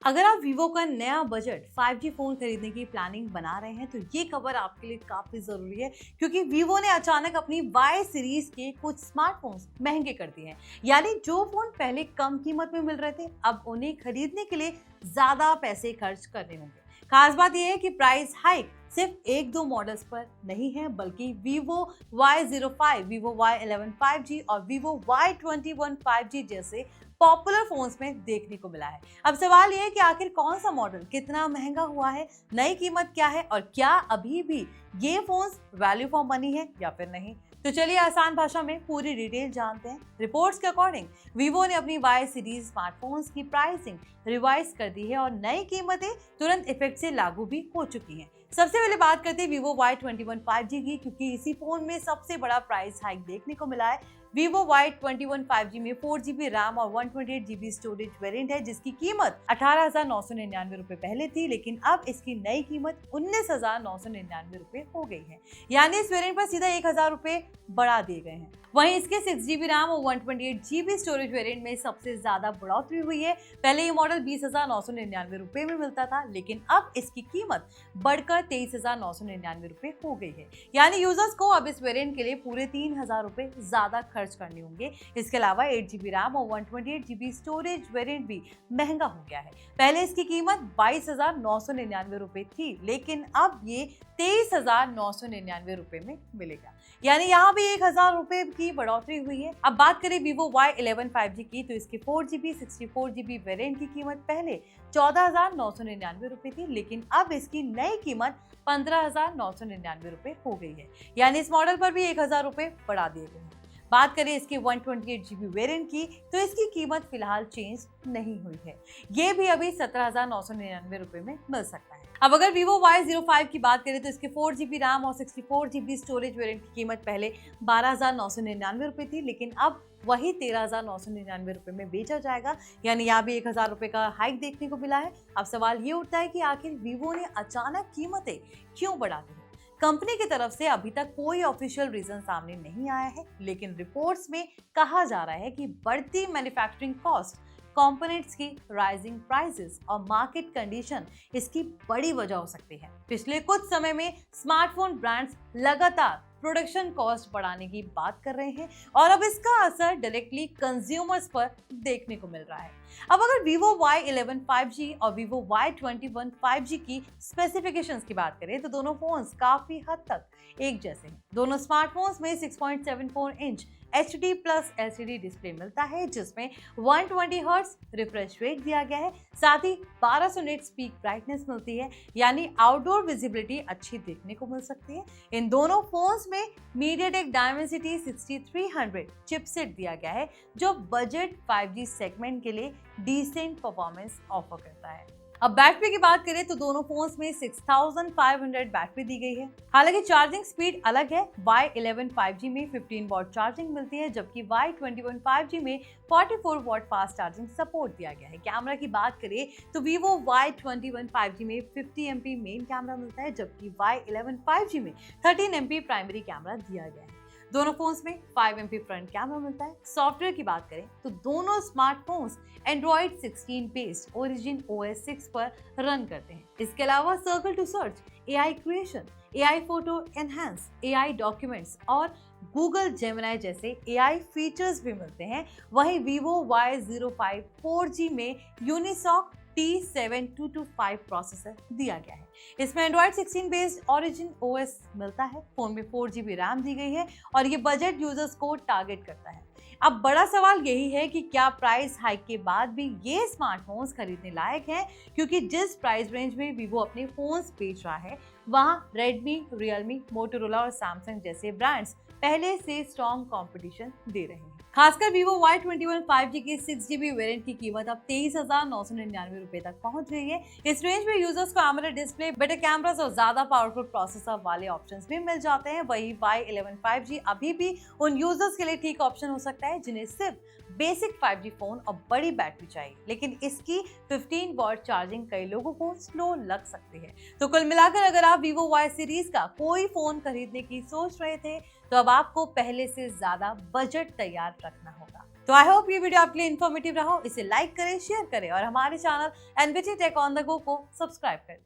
अगर आप वीवो का नया बजट 5G फोन खरीदने की प्लानिंग बना रहे हैं तो ये खबर आपके लिए काफी जरूरी है, क्योंकि वीवो ने अचानक अपनी वाई सीरीज के कुछ स्मार्टफोन्स महंगे कर दिए हैं। यानी जो फोन पहले कम कीमत में मिल रहे थे, अब उन्हें खरीदने के लिए ज्यादा पैसे खर्च करने होंगे। खास बात यह है कि प्राइस हाइक सिर्फ एक दो मॉडल्स पर नहीं है, बल्कि Vivo Y05, Vivo Y11 5G और वीवो Y21 5G जैसे पॉपुलर फोन्स में देखने को मिला है। अब सवाल ये है कि आखिर कौन सा मॉडल कितना महंगा हुआ है, नई कीमत क्या है और क्या अभी भी ये फोन्स वैल्यू फॉर मनी है या फिर नहीं। तो चलिए आसान भाषा में पूरी डिटेल जानते हैं। रिपोर्ट्स के अकॉर्डिंग वीवो ने अपनी वाई सीरीज स्मार्टफोन्स की प्राइसिंग रिवाइज कर दी है और नई कीमतें तुरंत इफेक्ट से लागू भी हो चुकी हैं। सबसे पहले बात करते हैं वीवो Y21 5G की, क्योंकि इसी फोन में सबसे बड़ा प्राइस हाइक देखने को मिला है। वीवो Y21 5G में 4GB रैम और 128GB स्टोरेज वेरिएंट है, जिसकी कीमत 18,999 रुपए पहले थी, लेकिन अब इसकी नई कीमत 19,999 रुपए हो गई है। यानी इस वेरिएंट पर सीधा 1,000 रुपए बढ़ा दिए गए हैं। वहीं इसके 6GB रैम और 128GB स्टोरेज वेरिएंट में सबसे ज्यादा बढ़ोतरी हुई है। पहले ये मॉडल 20,999 रुपए में मिलता था, लेकिन अब इसकी कीमत बढ़कर 23,999 रुपए हो गई है। यानी यूजर्स को अब इस वेरिएंट के लिए पूरे 3,000 रुपए ज्यादा खर्च करने होंगे। इसके अलावा 8GB रैम और 128GB स्टोरेज वेरिएंट भी महंगा हो गया है। पहले इसकी कीमत 22,999 रुपए थी, लेकिन अब ये 23,999 रुपए में मिलेगा। यानी यहाँ भी 1,000 रुपए की बढ़ोतरी हुई है। अब बात करें वीवो Y11 5G की, तो इसके 4GB 64GB वेरिएंट की कीमत पहले 14,999 रुपए थी, लेकिन अब इसकी नई कीमत 15,999 रुपए हो गई है। यानी इस मॉडल पर भी 1,000 रुपए बढ़ा दिए गए हैं। बात करें इसके 128GB वेरिएंट की, तो इसकी कीमत फिलहाल चेंज नहीं हुई है। ये भी अभी 17,999 रुपए में मिल सकता है। अब अगर वीवो Y05 की बात करें, तो इसके 4GB रैम और 64GB स्टोरेज वेरिएंट की कीमत पहले 12,999 रुपए थी, लेकिन अब वही 13,999 रुपए में बेचा जाएगा। यानी यहाँ भी 1,000 रुपए का हाइक देखने को मिला है। अब सवाल ये उठता है कि आखिर वीवो ने अचानक कीमतें क्यों बढ़ा दी? कंपनी की तरफ से अभी तक कोई ऑफिशियल रीजन सामने नहीं आया है, लेकिन रिपोर्ट्स में कहा जा रहा है कि बढ़ती मैन्युफैक्चरिंग कॉस्ट, कंपोनेंट्स की राइजिंग प्राइसेस और मार्केट कंडीशन इसकी बड़ी वजह हो सकती है। पिछले कुछ समय में स्मार्टफोन ब्रांड्स लगातार प्रोडक्शन कॉस्ट बढ़ाने की बात कर रहे हैं और अब इसका असर डायरेक्टली कंज्यूमर्स पर देखने को मिल रहा है। अब अगर वीवो Y11 5G और वीवो Y21 5G की स्पेसिफिकेशंस की बात करें, तो दोनों फोन्स काफी हद तक एक जैसे हैं। दोनों स्मार्टफोन्स में 6.74 inch HD plus LCD display मिलता है, जिसमें 120 हर्ट्ज रिफ्रेश रेट दिया गया है। साथ ही 1200 निट्स पीक ब्राइटनेस मिलती है, यानी आउटडोर विजिबिलिटी अच्छी देखने को मिल सकती है। इन दोनों फोन्स में MediaTek Dimensity 6300 चिपसेट दिया गया है, जो बजट 5G सेगमेंट के लिए डिसेंट परफॉर्मेंस ऑफर करता है। अब बैटरी की बात करें, तो दोनों फोन्स में 6500 बैटरी दी गई है। हालांकि चार्जिंग स्पीड अलग है। Y11 5G में 15 वॉट चार्जिंग मिलती है, जबकि Y21 5G में 44 वॉट फास्ट चार्जिंग सपोर्ट दिया गया है। कैमरा की बात करें, तो वीवो Y21 5G में 50 MP मेन कैमरा मिलता है, जबकि Y11 5G में 13 MP प्राइमरी कैमरा दिया गया है। दोनों फोन्स में 5 MP फ्रंट कैमरा मिलता है। सॉफ्टवेयर की बात करें, तो दोनों smartphones Android 16 based Origin OS 6 पर रन करते हैं। इसके अलावा circle to search, AI creation, AI photo enhance, AI documents और Google Gemini जैसे AI फीचर्स भी मिलते हैं। वहीं Vivo Y05 4G में Unisoc T7225 प्रोसेसर दिया गया है। इसमें Android 16 बेस्ड Origin OS मिलता है। फोन में 4GB रैम दी गई है और ये बजट यूजर्स को टारगेट करता है। अब बड़ा सवाल यही है कि क्या प्राइस हाइक के बाद भी ये स्मार्टफोन्स खरीदने लायक हैं, क्योंकि जिस प्राइस रेंज में वीवो अपने फोन्स बेच रहा है, वहाँ Redmi, Realme, Motorola और Samsung जैसे ब्रांड्स पहले से स्ट्रॉन्ग कंपटीशन दे रहे हैं। खासकर वीवो Y21 5G की 6GB वेरिएंट की कीमत अब 23,999 रुपए तक पहुंच गई है। इस रेंज में यूजर्स को AMOLED डिस्प्ले, बेटर कैमरास और ज्यादा पावरफुल प्रोसेसर वाले ऑप्शंस भी मिल जाते हैं। वही Y11 5G अभी भी उन यूजर्स के लिए ठीक ऑप्शन हो सकता है जिन्हें सिर्फ बेसिक 5G फोन और बड़ी बैटरी चाहिए, लेकिन इसकी 15 वॉट चार्जिंग कई लोगों को स्लो लग सकती है। तो कुल मिलाकर अगर आप वीवो Y सीरीज का कोई फोन खरीदने की सोच रहे थे, तो अब आपको पहले से ज्यादा बजट तैयार रखना होगा। तो आई होप ये वीडियो आपके लिए इन्फॉर्मेटिव रहा हो। इसे लाइक करें, शेयर करें और हमारे channel NBT tech on the go को सब्सक्राइब करें।